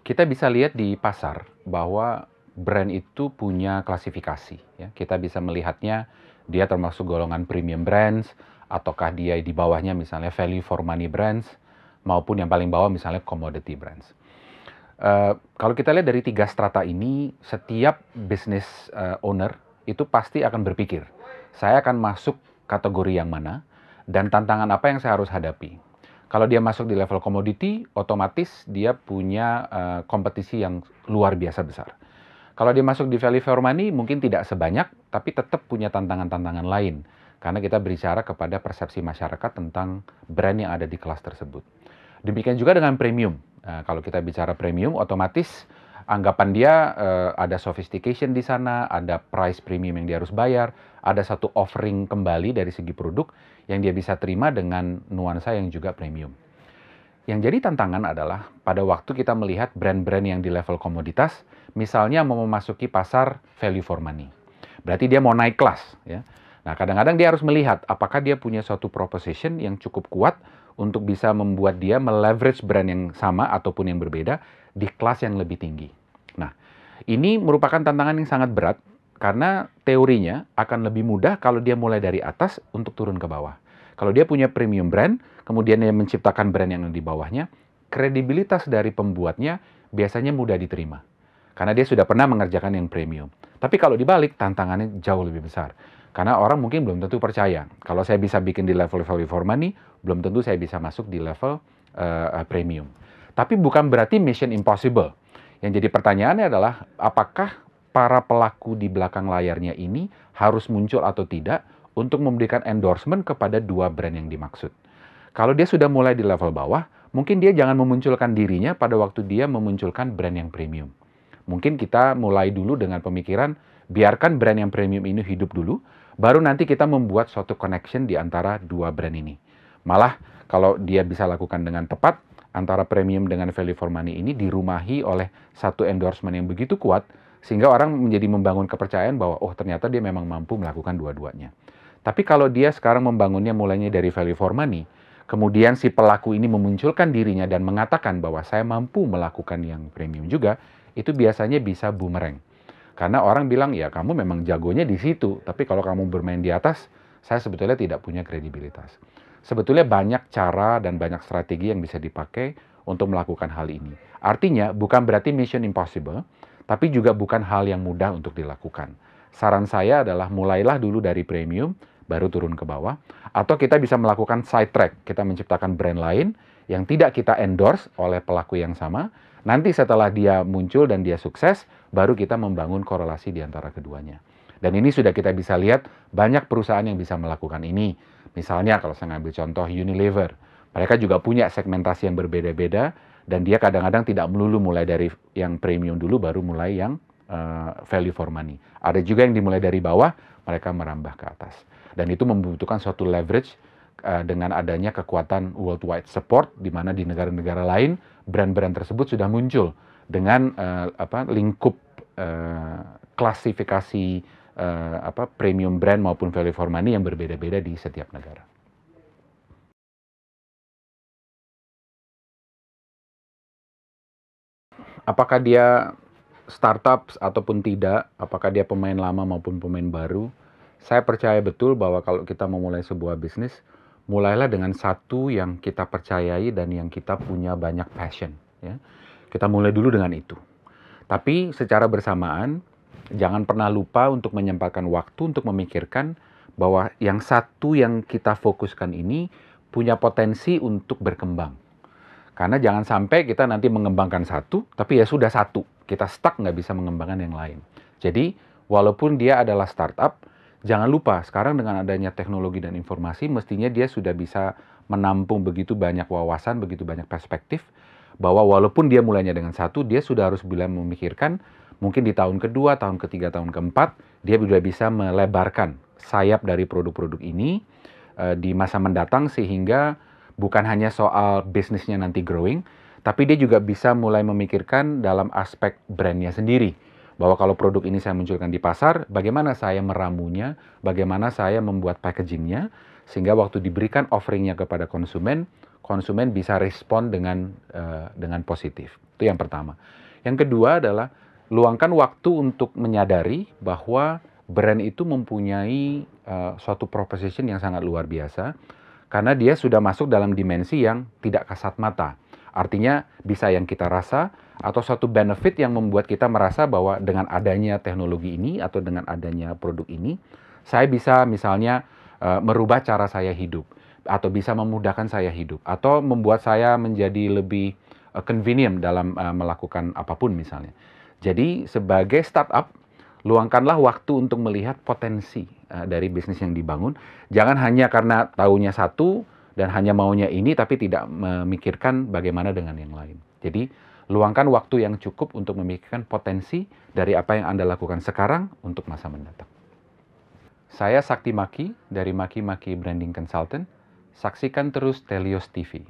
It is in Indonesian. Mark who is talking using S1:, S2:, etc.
S1: Kita bisa lihat di pasar bahwa brand itu punya klasifikasi. Ya. Kita bisa melihatnya dia termasuk golongan premium brands, ataukah dia di bawahnya misalnya value for money brands, maupun yang paling bawah misalnya commodity brands. Kalau kita lihat dari 3 strata ini, setiap business owner itu pasti akan berpikir, saya akan masuk kategori yang mana, dan tantangan apa yang saya harus hadapi. Kalau dia masuk di level commodity, otomatis dia punya kompetisi yang luar biasa besar. Kalau dia masuk di value for money, mungkin tidak sebanyak, tapi tetap punya tantangan-tantangan lain. Karena kita berbicara kepada persepsi masyarakat tentang brand yang ada di kelas tersebut. Demikian juga dengan premium. Kalau kita bicara premium, otomatis anggapan dia ada sophistication di sana, ada price premium yang dia harus bayar, ada satu offering kembali dari segi produk yang dia bisa terima dengan nuansa yang juga premium. Yang jadi tantangan adalah pada waktu kita melihat brand-brand yang di level komoditas, misalnya mau memasuki pasar value for money. Berarti dia mau naik kelas. Ya. Nah, kadang-kadang dia harus melihat apakah dia punya suatu proposition yang cukup kuat untuk bisa membuat dia meleverage brand yang sama ataupun yang berbeda di kelas yang lebih tinggi. Nah, ini merupakan tantangan yang sangat berat karena teorinya akan lebih mudah kalau dia mulai dari atas untuk turun ke bawah. Kalau dia punya premium brand, kemudian dia menciptakan brand yang di bawahnya, kredibilitas dari pembuatnya biasanya mudah diterima. Karena dia sudah pernah mengerjakan yang premium. Tapi kalau dibalik, tantangannya jauh lebih besar. Karena orang mungkin belum tentu percaya. Kalau saya bisa bikin di level value for money, belum tentu saya bisa masuk di level premium. Tapi bukan berarti mission impossible. Yang jadi pertanyaannya adalah, apakah para pelaku di belakang layarnya ini harus muncul atau tidak untuk memberikan endorsement kepada 2 brand yang dimaksud. Kalau dia sudah mulai di level bawah, mungkin dia jangan memunculkan dirinya pada waktu dia memunculkan brand yang premium. Mungkin kita mulai dulu dengan pemikiran, biarkan brand yang premium ini hidup dulu, baru nanti kita membuat suatu connection di antara 2 brand ini. Malah, kalau dia bisa lakukan dengan tepat, antara premium dengan value for money ini dirumahi oleh satu endorsement yang begitu kuat, sehingga orang menjadi membangun kepercayaan bahwa, oh ternyata dia memang mampu melakukan dua-duanya. Tapi kalau dia sekarang membangunnya mulainya dari value for money, kemudian si pelaku ini memunculkan dirinya dan mengatakan bahwa saya mampu melakukan yang premium juga, itu biasanya bisa boomerang. Karena orang bilang, ya kamu memang jagonya di situ, tapi kalau kamu bermain di atas, saya sebetulnya tidak punya kredibilitas. Sebetulnya banyak cara dan banyak strategi yang bisa dipakai untuk melakukan hal ini. Artinya, bukan berarti mission impossible, tapi juga bukan hal yang mudah untuk dilakukan. Saran saya adalah mulailah dulu dari premium, baru turun ke bawah. Atau kita bisa melakukan side track, kita menciptakan brand lain yang tidak kita endorse oleh pelaku yang sama. Nanti setelah dia muncul dan dia sukses, baru kita membangun korelasi di antara keduanya. Dan ini sudah kita bisa lihat banyak perusahaan yang bisa melakukan ini. Misalnya kalau saya ngambil contoh Unilever, mereka juga punya segmentasi yang berbeda-beda dan dia kadang-kadang tidak melulu mulai dari yang premium dulu baru mulai yang value for money. Ada juga yang dimulai dari bawah, mereka merambah ke atas. Dan itu membutuhkan suatu leverage dengan adanya kekuatan worldwide support di mana di negara-negara lain brand-brand tersebut sudah muncul dengan lingkup klasifikasi premium brand maupun value for money yang berbeda-beda di setiap negara. Apakah dia startup ataupun tidak, apakah dia pemain lama maupun pemain baru, saya percaya betul bahwa kalau kita memulai sebuah bisnis, mulailah dengan satu yang kita percayai dan yang kita punya banyak passion. Ya. Kita mulai dulu dengan itu. Tapi secara bersamaan, jangan pernah lupa untuk menyempatkan waktu untuk memikirkan bahwa yang satu yang kita fokuskan ini punya potensi untuk berkembang. Karena jangan sampai kita nanti mengembangkan satu, tapi ya sudah satu. Kita stuck nggak bisa mengembangkan yang lain. Jadi, walaupun dia adalah startup, jangan lupa sekarang dengan adanya teknologi dan informasi, mestinya dia sudah bisa menampung begitu banyak wawasan, begitu banyak perspektif, bahwa walaupun dia mulainya dengan satu, dia sudah harus bila memikirkan, mungkin di tahun kedua, tahun ketiga, tahun keempat, dia sudah bisa melebarkan sayap dari produk-produk ini di masa mendatang sehingga bukan hanya soal bisnisnya nanti growing, tapi dia juga bisa mulai memikirkan dalam aspek brandnya sendiri. Bahwa kalau produk ini saya munculkan di pasar, bagaimana saya meramunya, bagaimana saya membuat packagingnya, sehingga waktu diberikan offeringnya kepada konsumen konsumen bisa respon dengan positif. Itu yang pertama. Yang kedua adalah luangkan waktu untuk menyadari bahwa brand itu mempunyai suatu proposition yang sangat luar biasa karena dia sudah masuk dalam dimensi yang tidak kasat mata. Artinya bisa yang kita rasa atau suatu benefit yang membuat kita merasa bahwa dengan adanya teknologi ini atau dengan adanya produk ini, saya bisa misalnya merubah cara saya hidup atau bisa memudahkan saya hidup atau membuat saya menjadi lebih convenient dalam melakukan apapun misalnya. Jadi sebagai startup, luangkanlah waktu untuk melihat potensi dari bisnis yang dibangun. Jangan hanya karena taunya satu dan hanya maunya ini, tapi tidak memikirkan bagaimana dengan yang lain. Jadi, luangkan waktu yang cukup untuk memikirkan potensi dari apa yang Anda lakukan sekarang untuk masa mendatang. Saya Sakti Maki dari Maki Maki Branding Consultant. Saksikan terus Telios TV.